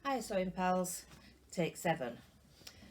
Hi Sewing Pals, take 7.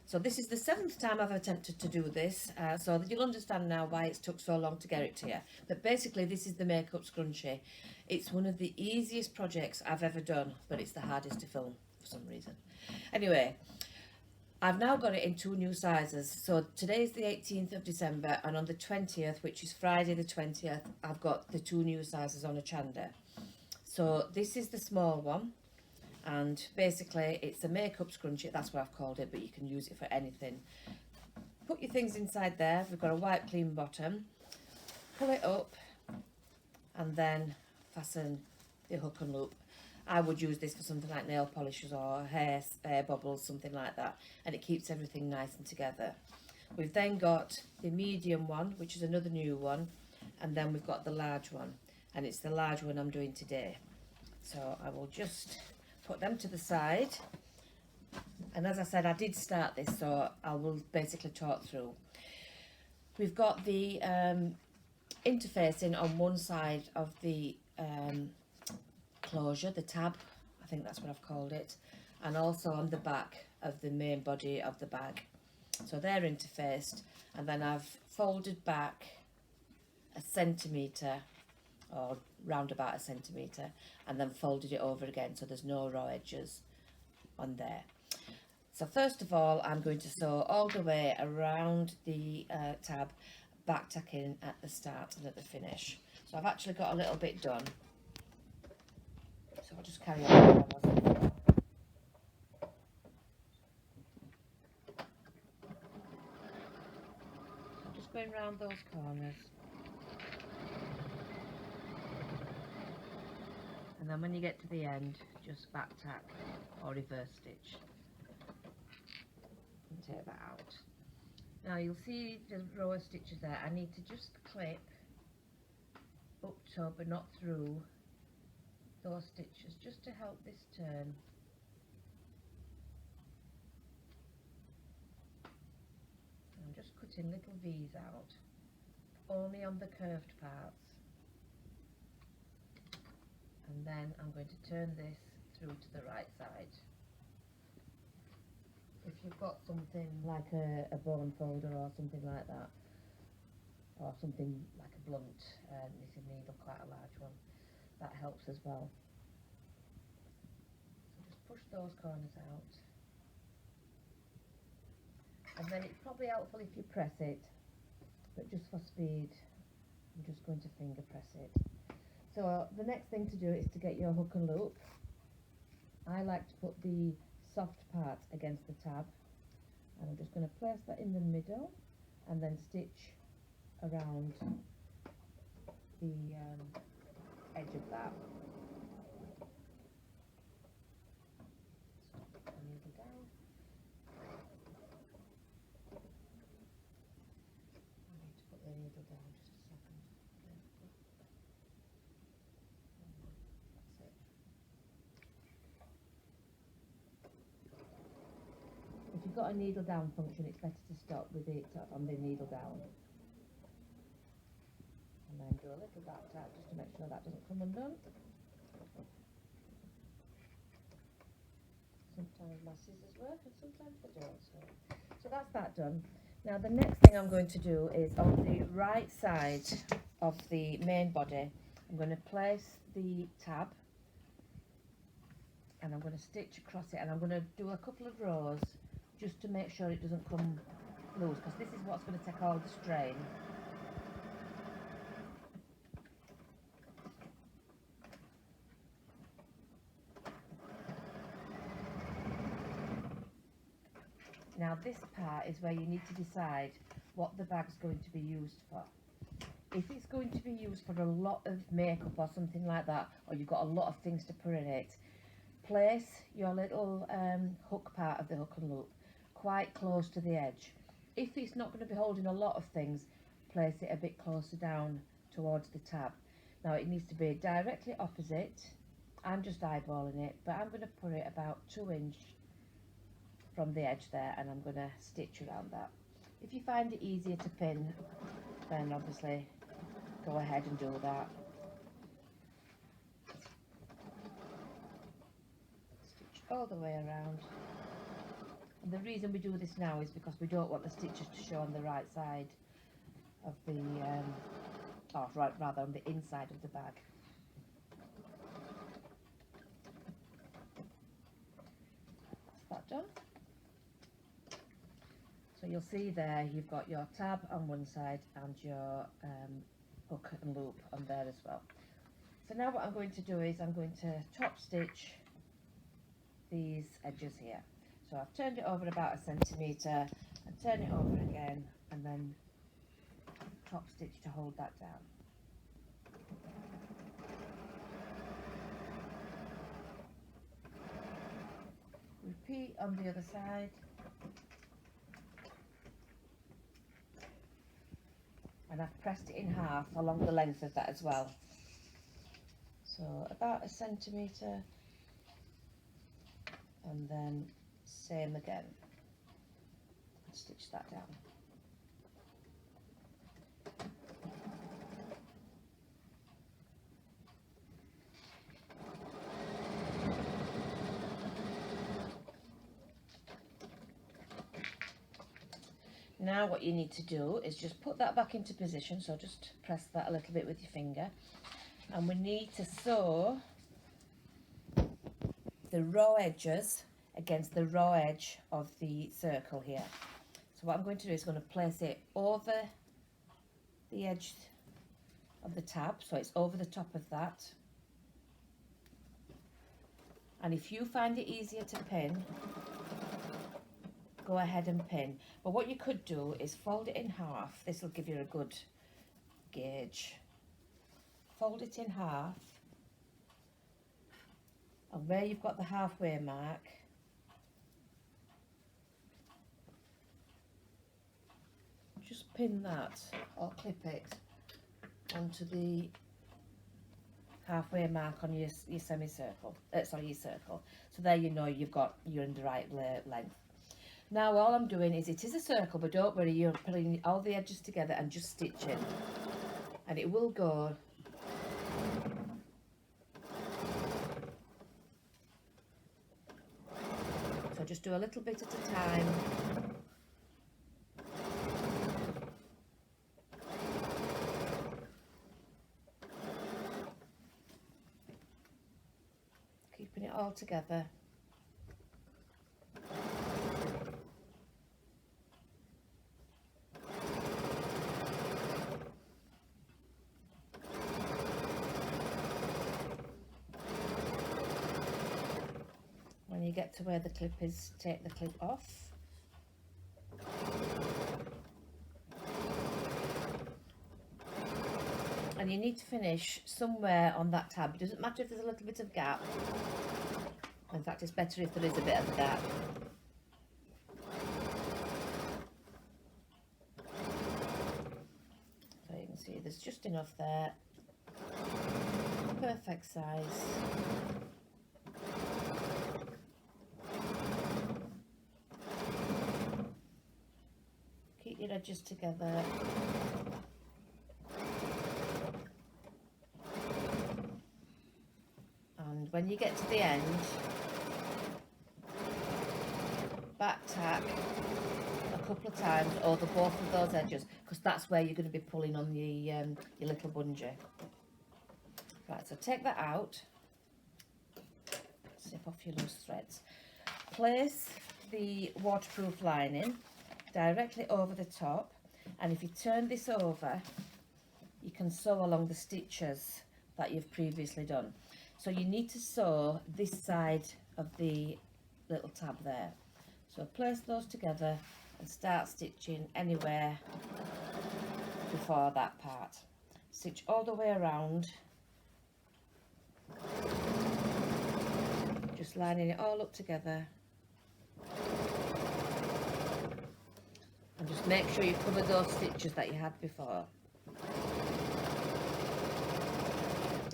So this is the 7th time I've attempted to do this, so that you'll understand now why it's took so long to get it to you. But basically this is the makeup scrunchie. It's one of the easiest projects I've ever done, but it's the hardest to film for some reason. Anyway, I've now got it in 2 new sizes. So today's the 18th of December, and on the 20th, which is Friday the 20th, I've got the 2 new sizes on a chander. So this is the small one. And basically it's a makeup scrunchie, that's what I've called it, but you can use it for anything. Put your things inside there. We've got a white clean bottom, pull it up and then fasten the hook and loop. I would use this for something like nail polishes or hair bubbles, something like that, and it keeps everything nice and together. We've then got the medium one, which is another new one, and then we've got the large one, and it's the large one I'm doing today. So I will just put them to the side, and as I said, I did start this, so I will basically talk through. We've got the interfacing on one side of the closure, the tab, I think that's what I've called it, and also on the back of the main body of the bag. So they're interfaced, and then I've folded back a centimetre or round about a centimetre, and then folded it over again so there's no raw edges on there. So first of all, I'm going to sew all the way around the tab, back tacking at the start and at the finish. So I've actually got a little bit done, so I'll just carry on where I was before. I'm just going round those corners. And then when you get to the end, just back tack or reverse stitch and take that out. Now you'll see the row of stitches there. I need to just clip up to but not through those stitches just to help this turn. I'm just cutting little V's out, only on the curved parts. And then I'm going to turn this through to the right side. If you've got something like a bone folder or something like that, or something like a blunt knitting needle, quite a large one, that helps as well. So just push those corners out. And then it's probably helpful if you press it, but just for speed, I'm just going to finger press it. So the next thing to do is to get your hook and loop. I like to put the soft part against the tab, and I'm just going to place that in the middle and then stitch around the edge of that. So put the needle down. I need to put the needle down just a second. If you've got a needle down function, it's better to stop with it on the needle down. And then do a little back tap just to make sure that doesn't come undone. Sometimes my scissors work and sometimes they don't. So that's that done. Now the next thing I'm going to do is on the right side of the main body, I'm going to place the tab and I'm going to stitch across it, and I'm going to do a couple of rows just to make sure it doesn't come loose, because this is what's going to take all the strain. Now this part is where you need to decide what the bag's going to be used for. If it's going to be used for a lot of makeup or something like that, or you've got a lot of things to put in it, place your little hook part of the hook and loop quite close to the edge. If it's not going to be holding a lot of things, place it a bit closer down towards the tab. Now it needs to be directly opposite. I'm just eyeballing it, but I'm going to put it about 2 inches from the edge there, and I'm going to stitch around that. If you find it easier to pin, then obviously go ahead and do that. Stitch all the way around. And the reason we do this now is because we don't want the stitches to show on the right side of the, or rather on the inside of the bag. That's that done. So you'll see there you've got your tab on one side and your hook and loop on there as well. So now what I'm going to do is I'm going to top stitch these edges here. So I've turned it over about 1 centimetre and turn it over again and then top stitch to hold that down. Repeat on the other side. And I've pressed it in half along the length of that as well. So about 1 centimetre and then same again. Stitch that down. Now what you need to do is just put that back into position, so just press that a little bit with your finger, and we need to sew the raw edges against the raw edge of the circle here. So what I'm going to do is going to place it over the edge of the tab, so it's over the top of that. And if you find it easier to pin, go ahead and pin. But what you could do is fold it in half. This will give you a good gauge. Fold it in half, and where you've got the halfway mark, just pin that or clip it onto the halfway mark on your semicircle, sorry, your circle. So there you know you're in the right length. Now all I'm doing is, it is a circle, but don't worry, you're putting all the edges together and just stitching, and it will go so just do a little bit at a time. Keeping it all together. When you get to where the clip is, take the clip off. And you need to finish somewhere on that tab. It doesn't matter if there's a little bit of gap. In fact, it's better if there is a bit of a gap. So you can see there's just enough there. Perfect size. Keep your edges together. And when you get to the end, back tack a couple of times over both of those edges, because that's where you're going to be pulling on the your little bungee. Right, so take that out, snip off your loose threads, place the waterproof lining directly over the top, and if you turn this over, you can sew along the stitches that you've previously done. So you need to sew this side of the little tab there. So place those together and start stitching anywhere before that part. Stitch all the way around, just lining it all up together. And just make sure you cover those stitches that you had before.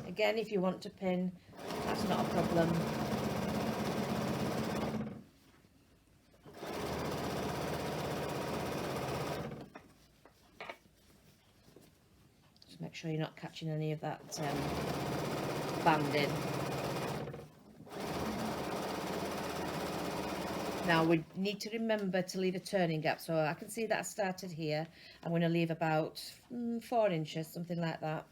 Again, if you want to pin, that's not a problem. Just make sure you're not catching any of that banding. Now we need to remember to leave a turning gap, so I can see that I started here. I'm going to leave about 4 inches, something like that.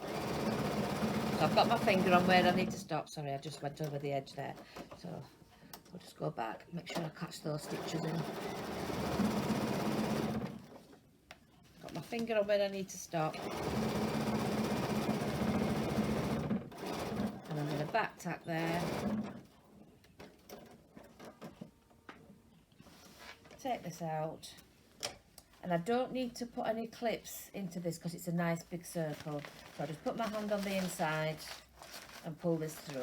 So I've got my finger on where I need to stop. Sorry, I just went over the edge there. So I'll just go back, make sure I catch those stitches in. Got my finger on where I need to stop. And I'm going to back tack there. Take this out. And I don't need to put any clips into this because it's a nice big circle. So I just put my hand on the inside and pull this through.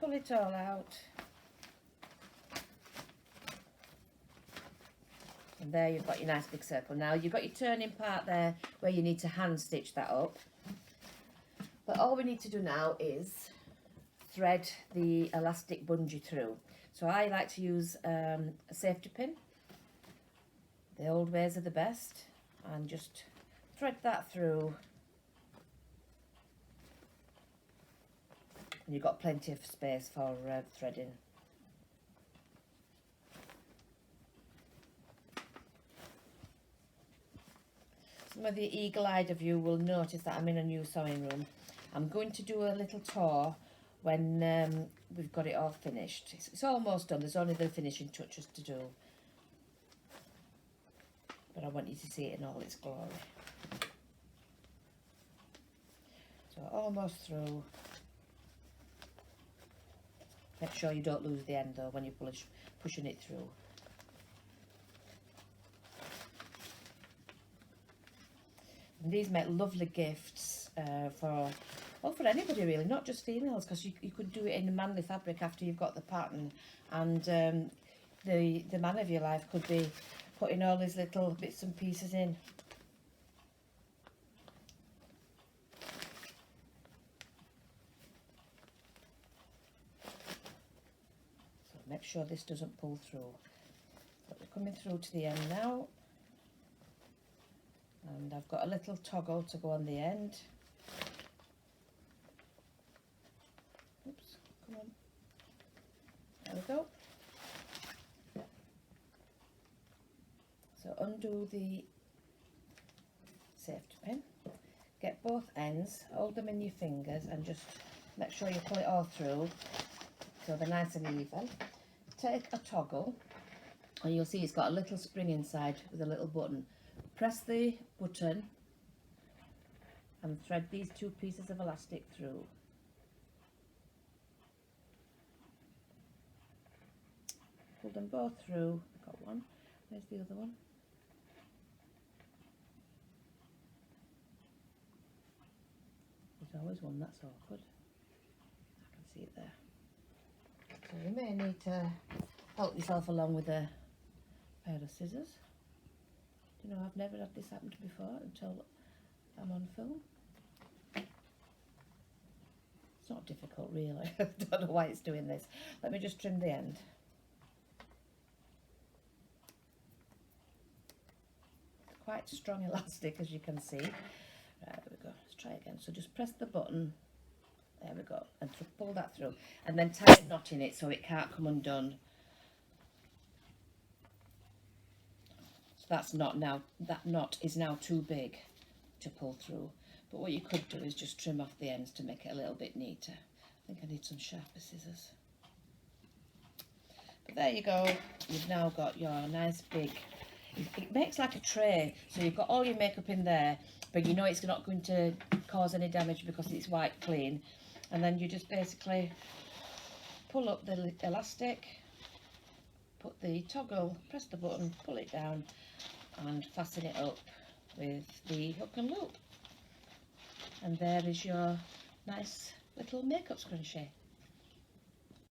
Pull it all out. And there you've got your nice big circle. Now you've got your turning part there where you need to hand stitch that up. But all we need to do now is thread the elastic bungee through. So I like to use a safety pin. The old ways are the best. And just thread that through. And you've got plenty of space for threading. Some of the eagle-eyed of you will notice that I'm in a new sewing room. I'm going to do a little tour when we've got it all finished. It's almost done, there's only the finishing touches to do. But I want you to see it in all its glory. So almost through. Make sure you don't lose the end though when you're pushing it through. And these make lovely gifts for anybody really, not just females, because you could do it in a manly fabric after you've got the pattern, and the man of your life could be putting all these little bits and pieces in. So make sure this doesn't pull through. So we're coming through to the end now. And I've got a little toggle to go on the end. Oops, come on. There we go. So undo the safety pin. Get both ends, hold them in your fingers and just make sure you pull it all through so they're nice and even. Take a toggle and you'll see it's got a little spring inside with a little button. Press the button and thread these 2 pieces of elastic through. Pull them both through. I've got one. Where's the other one? There's always one that's awkward. I can see it there. So you may need to help yourself along with a pair of scissors. You know, I've never had this happen before until I'm on film. It's not difficult really. I don't know why it's doing this. Let me just trim the end. It's quite strong elastic, as you can see. Right, there we go. Let's try again. So just press the button. There we go. And pull that through. And then tie a knot in it so it can't come undone. That's not now, that knot is now too big to pull through. But what you could do is just trim off the ends to make it a little bit neater. I think I need some sharper scissors. But there you go. You've now got your nice big, it makes like a tray. So you've got all your makeup in there, but you know it's not going to cause any damage because it's white clean. And then you just basically pull up the elastic, put the toggle, press the button, pull it down, and fasten it up with the hook and loop. And there is your nice little makeup scrunchie.